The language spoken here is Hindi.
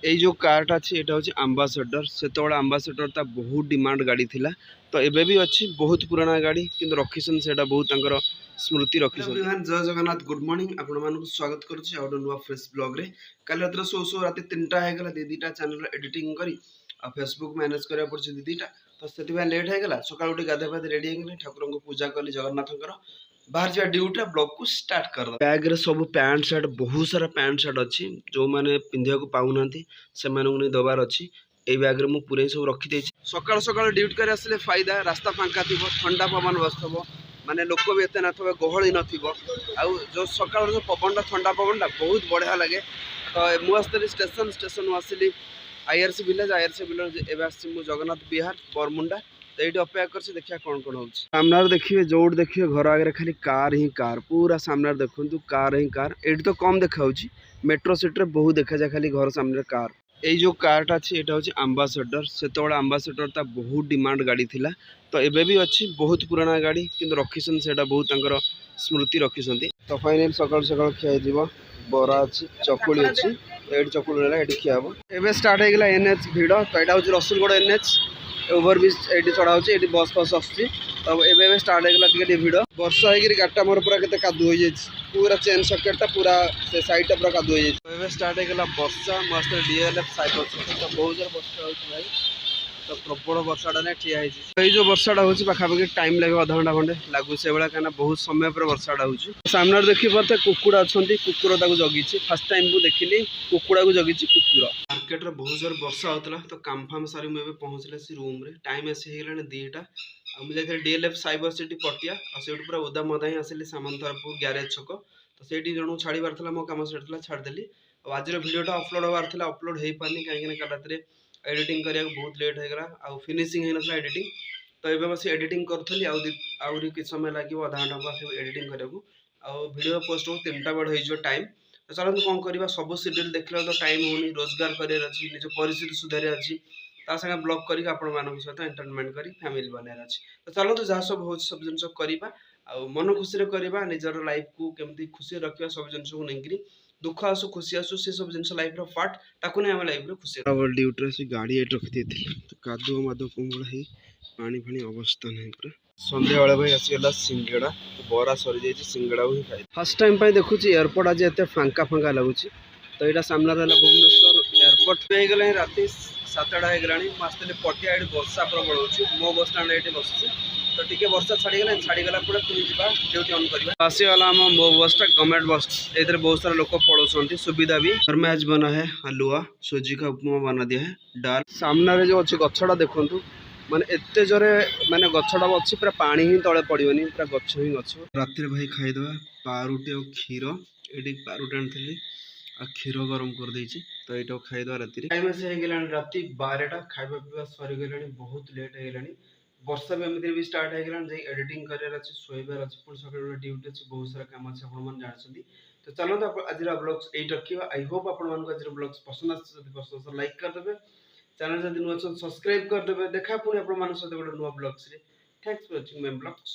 এই जो कारटा अच्छी এটা হচ্ছে আম্বাসেডর সেতବେଳେ আম্বাসেডর তা বহুত ডিমান্ড গাড়ি थिला तो एबे भी अच्छी बहुत पुराना गाड़ी किंतु रखिसन सेटा बहुत तांकर स्मृति रखिसन। एवरीवन जय जगन्नाथ गुड मॉर्निंग आपण मानकु स्वागत करूची आउट नुवा फ्रेश ब्लॉग रे। काली रात सो सो रात 3टा हे गेला दीदीटा चैनल एडिटिंग करी आ फेसबुक मैनेज करिया पड़छ दीदीटा तो सेति बा लेट हे गेला सकाळ उठी गाधे पाधे रेडी हे गेले ठाकुर को पूजा कली जगन्नाथंकर बाहर जा ड्यूटी ब्लॉग को स्टार्ट कर बैग रे सब पैंट शर्ट बहुत सारा पैंट शर्ट अच्छी जो माने पिंधिया को पाउनांती से मानू नहीं दबार अच्छी ए बैग रे मु पूरे सब रखी देछि। सकाळ सकाळ ड्यूटी कर आसले फायदा रास्ता फांका थिबो ठंडा पवन बसथबो माने लोक भी एते नथबे गहळी नथिबो आ जो सकाळ जो पवनटा ठंडा पवनटा बहुत बढ़िया लगे। तो मु आसली स्टेशन आसली आईआरसी विलेज एबे आसी मु जगन्नाथ बिहार बरमुंडा तो ये अपेक्षा कर देखिए कौन कौन हो सामने देखिए जोड़ देखिए घर आगे खाली कार ही कार पूरा सामने देखु कार ही कार ये तो कम देखा मेट्रो सिटी बहुत देखा जाए खाली घर सामने कार। ये जो कारटा अच्छी ये हूँ आम्बासेडर सेतବେଳେ आम्बासेडर ता बहुत डिमांड गाड़ी थिला तो एबे भी अच्छी बहुत पुराना गाड़ी किंतु रखिसन सेटा बहुत तांकर स्मृति रखिसन। तो फाइनल सकाळ सकाळ खिया बरा अच्छी चकुली अच्छी ये चकुली ये खिया एबे स्टार्ट हो गला एनएच भिड़ तो यहाँ हूँ रसुलगड़ एनएच ओभर ब्रिज ये चढ़ा हो बस फस आसुची तब एबे स्टार्ट हो गला भिड़ वर्षा होगी गाड़ीटा मोर पूरा केते कादू हो जाए पूरा चेन सकेटा पूरा से साइडटा पूरा कादू हो जाए एबे स्टार्ट हो गला वर्षा मस्त डीएलएफ साइड तो बहुत जोर वर्षा हो भाई तो प्रबल वर्षाटा ना ठिया है जो वर्षाटा हो पाखापाखि टाइम लगे आधा घंटा खंडे लगू से भाया कहीं बहुत समय पर वर्षाटा हो सामने देखिए पारे कुकुड़ा अच्छा कुकुर जगी फास्ट टाइम को देखिली कुकुड़ा को जगी कुकुर मार्केट रे बहुत जोर वर्षा होता तो काम फाम सारी मुझे पहुँचला से रूम रे टाइम आसी हो 2टा मुझे डीएलएफ साइबर सिटी पटिया से पूरा ओदा मदा ही आसली सामंतपुर ग्यारेज छक तो से जन छाड़बार था मो कम सर छाड़देली आज भिडियोटा अपलोड होबार था अपलोड हो पारनी कहीं रात एडिटिंग करिया बहुत लेट हो गला आ फिनिशिंग हो ना एडिटिंग तो ये बस एडिटिंग करी आउरी कि समय लगे आधा घंटा एडिटिंग करने वीडियो पोस्ट हो 3टा बेड हो टाइम तो चलते कौन करवा सब सीरियल देखला तो टाइम होनी रोजगार कर निज परिस्थिति सुधार अच्छी सागे ब्लॉग करके आपण मान सहित एंटरटेनमेंट कर फैमिली बनार अच्छी तो चलते जहाँ सब हो सब जिन करवा मन खुशी करवा निजर लाइफ को केमती खुशी रखा सब जिन को लेकिन दुख आसु खुशी आसु से सब जिन लाइफ पार्ट ताकू नहीं आम लाइफ खुशी ड्यूटी से गाड़ी ये रखी तो कादुआ मादुआ कुमड़ा ही पानी फाणी अवस्था नहीं पूरा सन्ध्या बेले भाई आसीगला सिंगड़ा तो बरा सरी जाइए सिंगड़ा ही खाई फर्स्ट टाइम देखुची एयरपोर्ट आज एत फांका फांका लगुच तो यहाँ सामने रहा भुवनेश्वर एयरपोर्ट पे गले राति 7टा होगलानी मुझे पटिया ये वर्षा प्रबल हो मो बस स्टाण्ड ये बस तो टी वर्षा छाड़गला पूरा तुम जा ड्यूटी ऑन करवा आसीगला आम मो बसटा गवर्नमेंट बस ये बहुत सारा लोक पड़ोस सुविधा भी घर में आज बना है हलुआ सूजी का उपमा बना दिया है डाल सामने जो अच्छी गछटा देखूँ माने एते जोरे माने गछटा अच्छी पूरा पानी ही तले पड़ोनी पूरा गछ ही गछ रात भाई खाईदे पारुटी और क्षीर ये पारुटी आनी आ क्षीर गरम कर देछि तो ये खाईदे राति टाइम से राति 12टा खाଇବା पीवा सरी गलानी बहुत लेट हो गलानी वर्षा भी एमती भी स्टार्ट हो गलानी एडिटिंग करार अच्छे शोबार अच्छे पुणी सकाल ड्यूटी अच्छे बहुत सारा काम अच्छे आप जानते तो चलते आज ब्लॉग्स ये रखा आई होप आज ब्लॉग्स पसंद आसो लाइक करदे चैनल जब नुआ सब्सक्राइब करदे देखा पुणी आप सहित गोटे नुआ blogs thanks for watching my blogs.